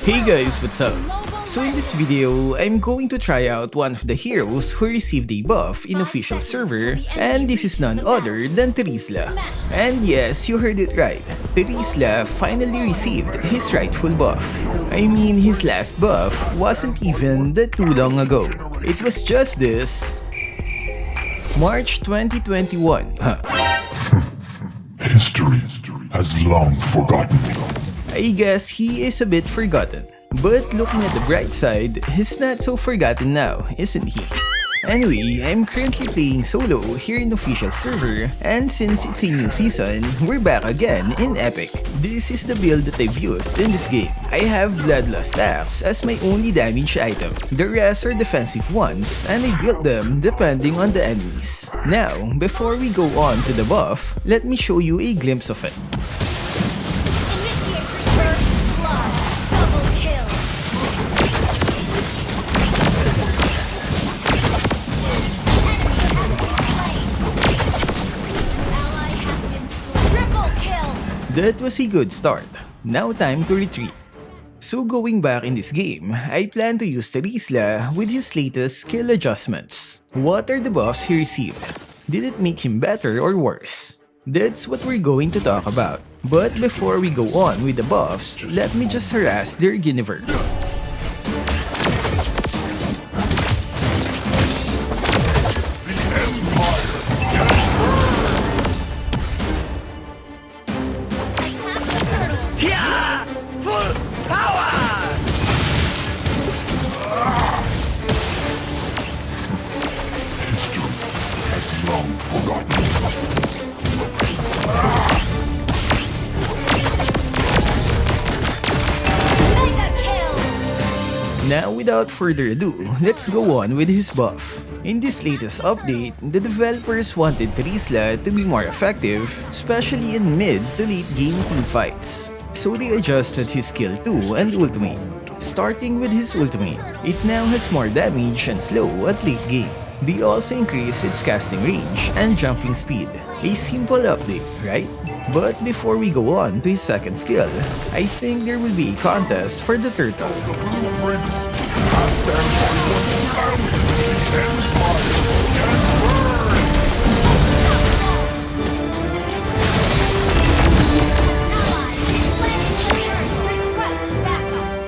Hey guys, what's up? So in this video, I'm going to try out one of the heroes who received a buff in official server, and this is none other than Terizla. And yes, you heard it right, Terizla finally received his rightful buff. I mean, his last buff wasn't even that too long ago. It was just this March 2021. History has long forgotten. I guess he is a bit forgotten. But looking at the bright side, he's not so forgotten now, isn't he? Anyway, I'm currently playing solo here in the official server, and since it's a new season, we're back again in Epic. This is the build that I've used in this game. I have Bloodlust Axe as my only damage item. The rest are defensive ones, and I built them depending on the enemies. Now, before we go on to the buff, let me show you a glimpse of it. That was a good start. Now time to retreat. So going back in this game, I plan to use Terizla with his latest skill adjustments. What are the buffs he received? Did it make him better or worse? That's what we're going to talk about. But before we go on with the buffs, let me just harass their universe. Now without further ado, let's go on with his buff. In this latest update, the developers wanted Terizla to be more effective, especially in mid to late game teamfights. So they adjusted his skill 2 and ultimate. Starting with his ultimate, it now has more damage and slow at late game. They also increased its casting range and jumping speed. A simple update, right? But before we go on to his second skill, I think there will be a contest for the turtle.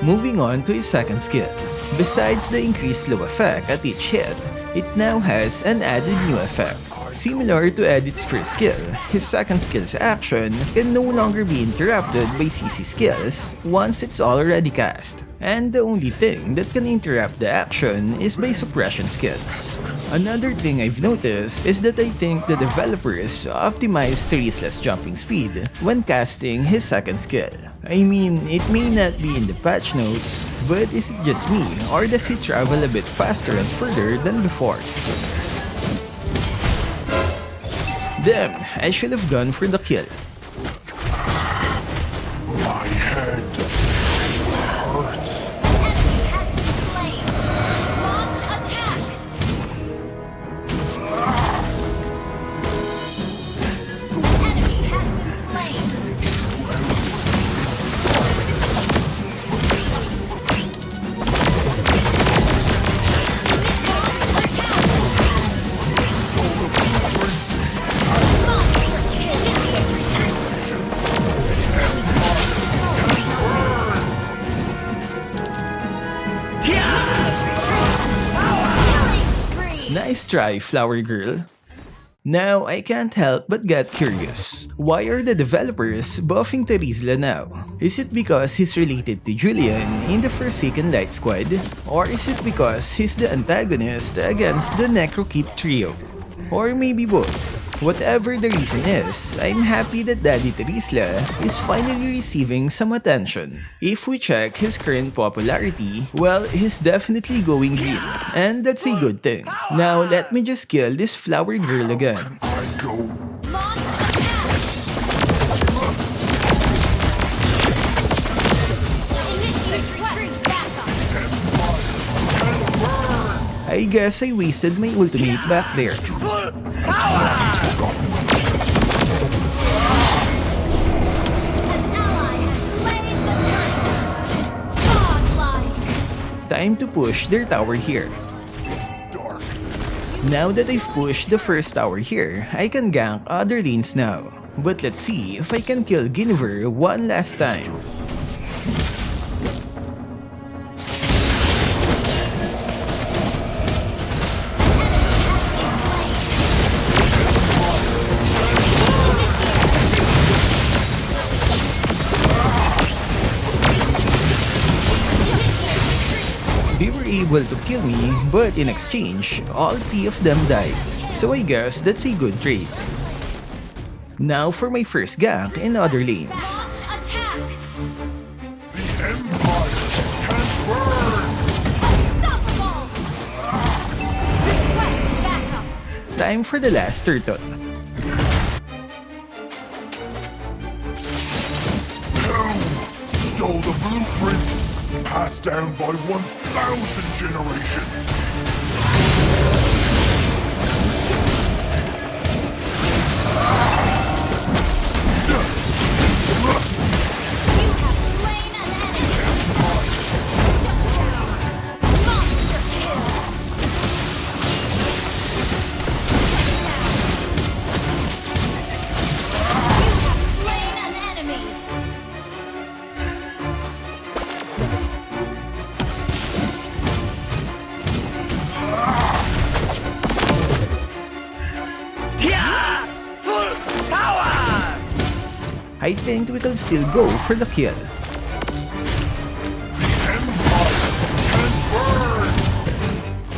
Moving on to his second skill. Besides the increased slow effect at each hit, it now has an added new effect. Similar to Edit's first skill, his second skill's action can no longer be interrupted by CC skills once it's already cast. And the only thing that can interrupt the action is by suppression skills. Another thing I've noticed is that I think the developers optimized Terizla's jumping speed when casting his second skill. I mean, it may not be in the patch notes, but is it just me or does it travel a bit faster and further than before? Damn, I should have gone for the kill. My head hurts. Enemy has been slain. Launch attack. Enemy has been slain. Nice try, flower girl. Now, I can't help but get curious. Why are the developers buffing Terizla now? Is it because he's related to Julian in the Forsaken Light Squad? Or is it because he's the antagonist against the Necrokeep trio? Or maybe both? Whatever the reason is, I'm happy that Daddy Terizla is finally receiving some attention. If we check his current popularity, well, he's definitely going green, and that's a good thing. Now, let me just kill this flower girl again. I go. Launch attack. Initiate retreat. Backup. I guess I wasted my ultimate back there. An ally has slain the turtle. Time to push their tower here. Dark. Now that I've pushed the first tower here, I can gank other lanes now. But let's see if I can kill Guinevere one last time. They were able to kill me, but in exchange, all 3 of them died. So I guess that's a good trade. Now for my first gank in other lanes. Launch attack. The Empire can burn. Unstoppable. Request backup. Time for the last turtle. No! Stole the blueprints. Passed down by 1,000 generations. You have slain an enemy. Shut down. Monster kill. You have slain an enemy. I think we can still go for the kill.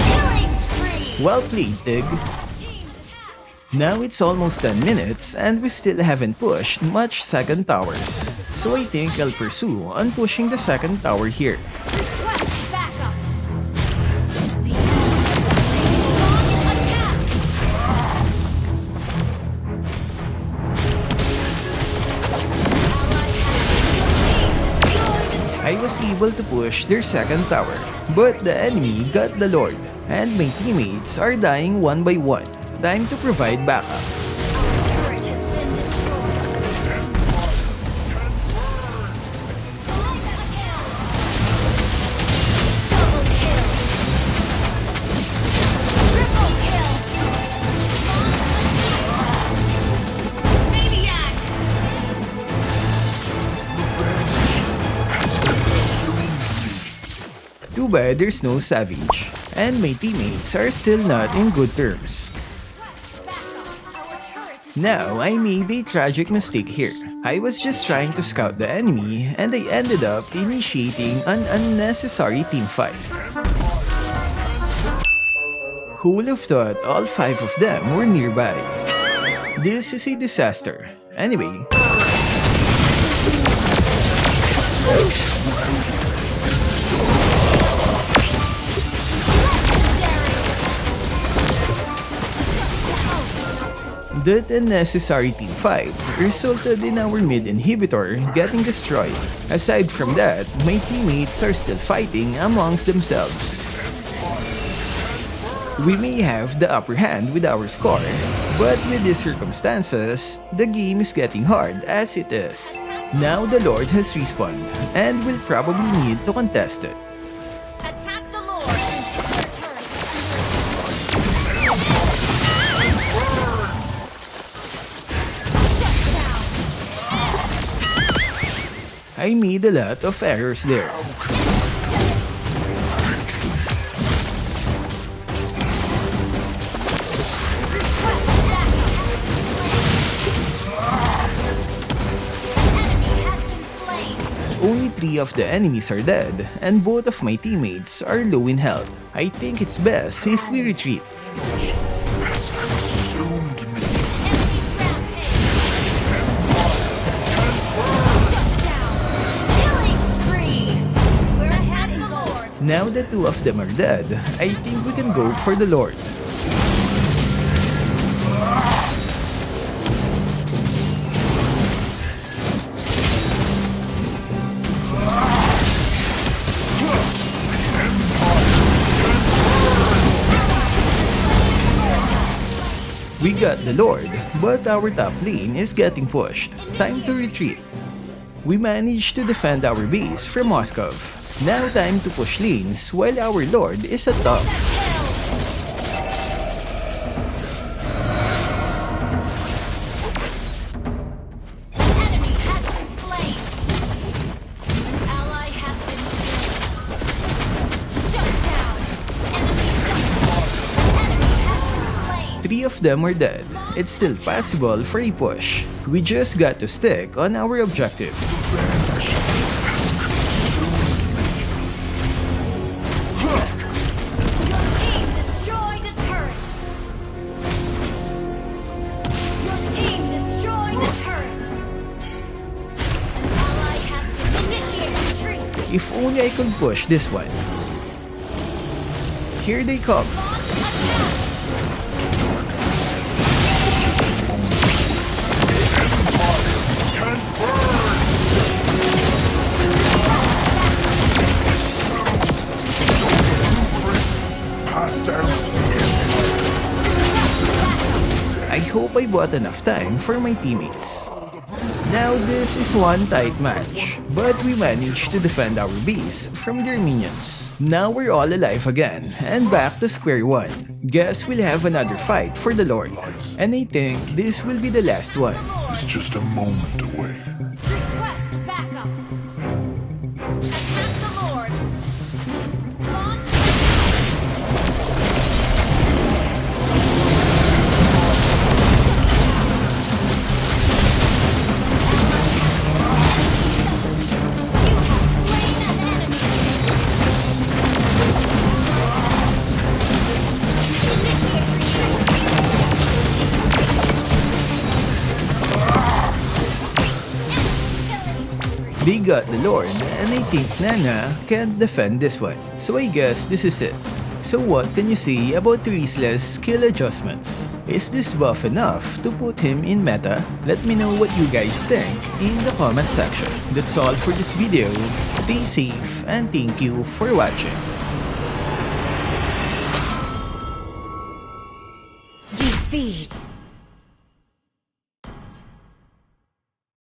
Killing spree. Well played, Tig. Team attack. Now it's almost 10 minutes and we still haven't pushed much second towers. So I think I'll pursue on pushing the second tower here. Request backup. The enemy has slain. Launch attack. Ally has destroyed. I was able to push their second tower, but the enemy got the Lord, and my teammates are dying one by one. Time to provide backup. Our turret has been destroyed. Mega kill. Double kill. Triple kill. Maniac. Has consumed me. Too bad there's no Savage, and my teammates are still not in good terms. Our turret is Now, I made a tragic mistake here. I was just trying to scout the enemy and I ended up initiating an unnecessary team fight. Who would have thought all 5 of them were nearby? This is a disaster. Anyway, that unnecessary team fight resulted in our mid inhibitor getting destroyed. Aside from that, my teammates are still fighting amongst themselves. We may have the upper hand with our score, but with these circumstances, the game is getting hard as it is. Now the Lord has respawned, and will probably need to contest it. attack the Lord. Our turret is under attack. Shut down. I made a lot of errors there. Request backup. An enemy has been slain. Only 3 of the enemies are dead, and both of my teammates are low in health. I think it's best if we retreat. Has consumed me. Enemy rampage. Shut down. Killing spree. We're attacking the Lord. Now that 2 of them are dead, I think we can go for the Lord. We got the Lord, but our top lane is getting pushed. Time to retreat. We managed to defend our base from Moskov. Now time to push lanes while our lord is at top. Enemy has been slain. An ally has been slain. Shut down. Enemy double. An enemy has been slain. 3 of them are dead. It's still possible for a push. We just got to stick on our objective. Revenge has consumed me. Your team destroyed a turret. Your team destroyed a turret. An ally has been initiated retreat. If only I could push this one. Here they come. Launch attack. Can burn! Pass down the I hope I bought enough time for my teammates. Now this is one tight match, but we managed to defend our base from their minions. Now we're all alive again, and back to square one. Guess we'll have another fight for the Lord. And I think this will be the last one. It's just a moment away. Request backup. Attack the Lord. Launch. You have slain an enemy. Initiate retreat. They got the Lord, and I think Nana can't defend this one. So I guess this is it. So what can you say about Terizla's skill adjustments? Is this buff enough to put him in meta? Let me know what you guys think in the comment section. That's all for this video. Stay safe and thank you for watching. Defeat.